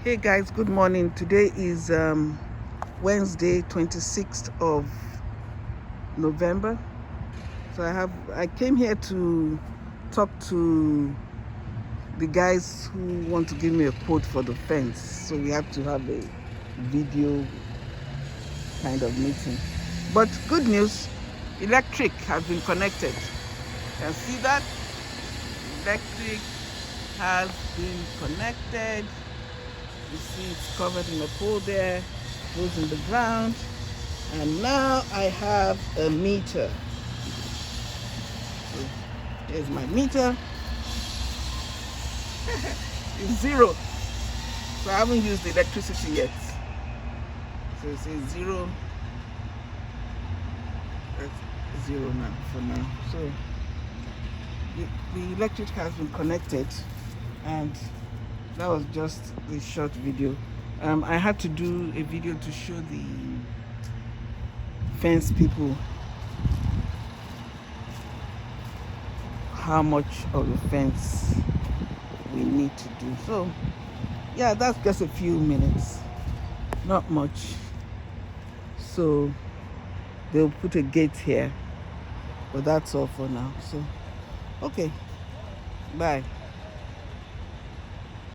Hey guys, good morning. Today is Wednesday, 26th of November. So I came here to talk to the guys who want to give me a quote for the fence. So we have to have a video kind of meeting. But good news, electric has been connected. You can see that? Electric has been connected. You see it's covered in a pole there, goes in the ground, and now I have a meter. So here's my meter. It's zero. So I haven't used the electricity yet. So it says zero. That's zero now for now. So the electric has been connected, and that was just a short video. I had to do a video to show the fence people how much of the fence we need to do. So yeah, that's just a few minutes, not much. So they'll put a gate here, but that's all for now. So okay, bye.